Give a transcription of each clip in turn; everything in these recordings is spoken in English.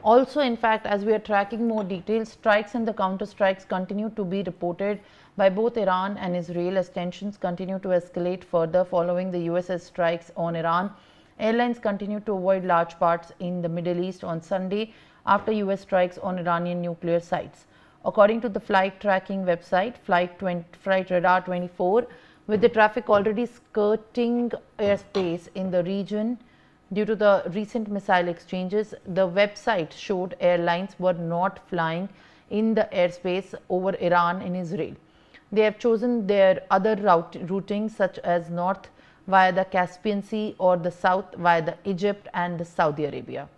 Also, in fact, as we are tracking more details, strikes and the counter strikes continue to be reported by both Iran and Israel as tensions continue to escalate further following the US strikes on Iran. Airlines continue to avoid large parts in the Middle East on Sunday after US strikes on Iranian nuclear sites. According to the flight tracking website, Flight Radar 24, with the traffic already skirting airspace in the region due to the recent missile exchanges, the website showed airlines were not flying in the airspace over Iran and Israel. They have chosen their other routing such as north via the Caspian Sea or the south via the Egypt and the Saudi Arabia,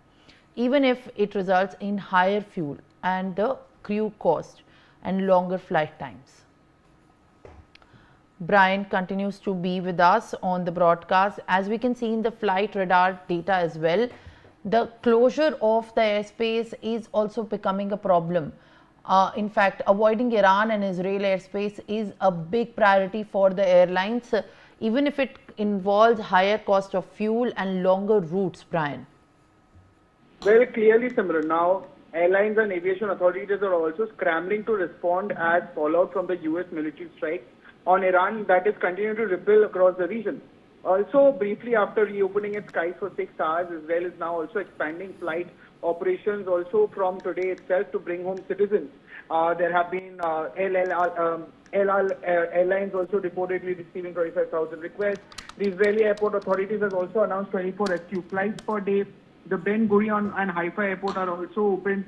even if it results in higher fuel and the crew cost and longer flight times. Brian continues to be with us on the broadcast. As we can see in the flight radar data as well, the closure of the airspace is also becoming a problem. In fact, avoiding Iran and Israel airspace is a big priority for the airlines, even if it involves higher cost of fuel and longer routes, Brian. Very clearly, Simran. Now, airlines and aviation authorities are also scrambling to respond as fallout from the US military strike on Iran that is continuing to ripple across the region. Also, briefly after reopening its skies for 6 hours, Israel is now also expanding flight operations also from today itself to bring home citizens. There have been airlines also reportedly receiving 25,000 requests. The Israeli airport authorities has also announced 24 rescue flights per day. The Ben Gurion and Haifa airport are also open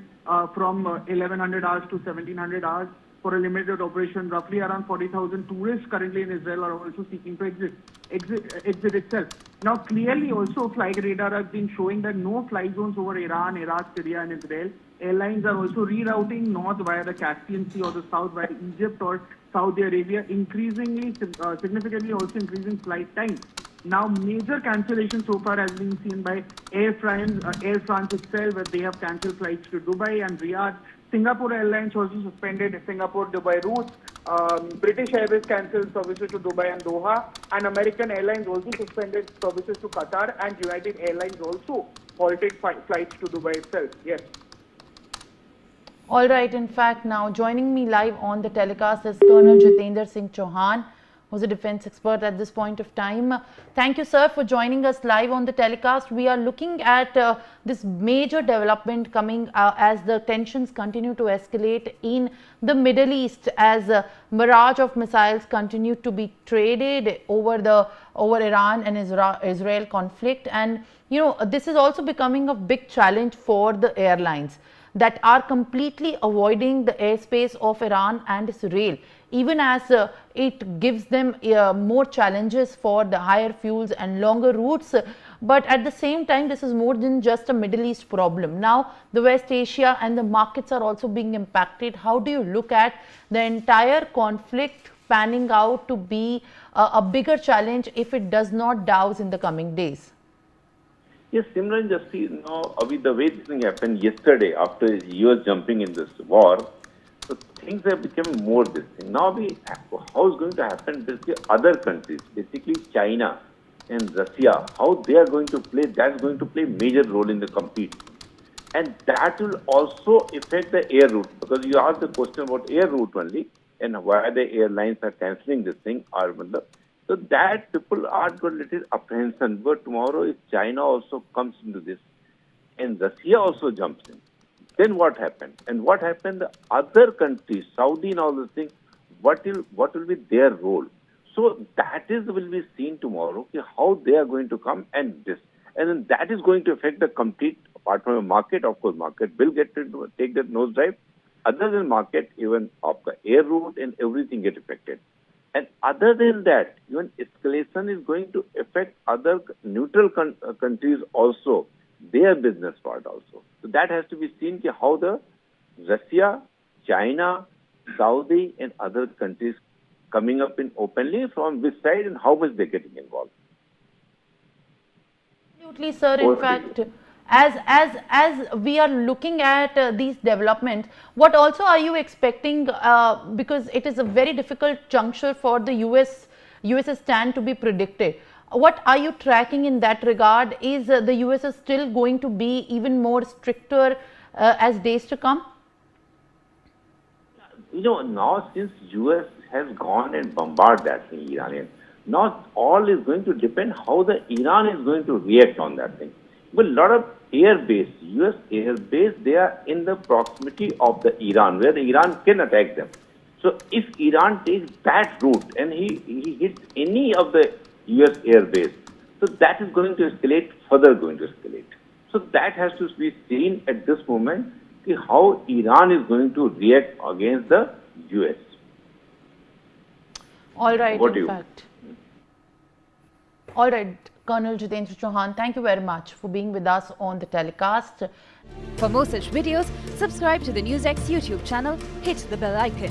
from 1100 hours to 1700 hours for a limited operation. Roughly around 40,000 tourists currently in Israel are also seeking to exit itself. Now, clearly also flight radar has been showing that no flight zones over Iran, Iraq, Syria and Israel. Airlines are also rerouting north via the Caspian Sea or the south via Egypt or Saudi Arabia, significantly also increasing flight times. Now, major cancellation so far has been seen by Air France itself, where they have cancelled flights to Dubai and Riyadh. Singapore Airlines also suspended Singapore-Dubai routes. British Airways cancelled services to Dubai and Doha. And American Airlines also suspended services to Qatar. And United Airlines also halted flights to Dubai itself. Yes. All right. In fact, now joining me live on the telecast is Colonel Jitendra Singh Chauhan, who's a defense expert at this point of time. Thank you, sir, for joining us live on the telecast. We are looking at this major development coming as the tensions continue to escalate in the Middle East, as barrage of missiles continue to be traded over Iran and Israel conflict. And this is also becoming a big challenge for the airlines that are completely avoiding the airspace of Iran and Israel, even as it gives them more challenges for the higher fuels and longer routes. But at the same time, this is more than just a Middle East problem. Now, the West Asia and the markets are also being impacted. How do you look at the entire conflict panning out to be a bigger challenge if it does not douse in the coming days? Yes, Simran, just see now, the way this thing happened yesterday after US jumping in this war, so things have become more this thing. Now, how is going to happen with other countries, basically China and Russia, how they are going to play, that's going to play a major role in the complete. And that will also affect the air route, because you asked the question about air route only and why the airlines are cancelling this thing. So that people are going to little apprehension. But tomorrow, if China also comes into this and Russia also jumps in, then what happened? And what happened? The other countries, Saudi and all those things, what will be their role? So that will be seen tomorrow, how they are going to come and this. And then that is going to affect the complete, apart from the market, of course, market will get to take that nosedive. Other than market, even of the air route and everything get affected. And other than that, even escalation is going to affect other neutral countries also, their business part also. So that has to be seen how the Russia, China, Saudi and other countries coming up in openly from which side and how much they're getting involved. Absolutely, sir. In fact, as we are looking at these developments, what also are you expecting, because it is a very difficult juncture for the US's stand to be predicted. What are you tracking in that regard? Is the US still going to be even more stricter as days to come? Now since US has gone and bombarded that thing, Iranian, now all is going to depend how the Iran is going to react on that thing. But a lot of airbase, US airbase, they are in the proximity of the Iran, where the Iran can attack them. So if Iran takes that route and he hits any of the US airbase, so that is going to escalate, further going to escalate. So that has to be seen at this moment, how Iran is going to react against the US. All right, What do in you? fact. All right, Colonel Jitendra Chauhan, thank you very much for being with us on the telecast. For more such videos, subscribe to the Newsx YouTube channel, hit the bell icon.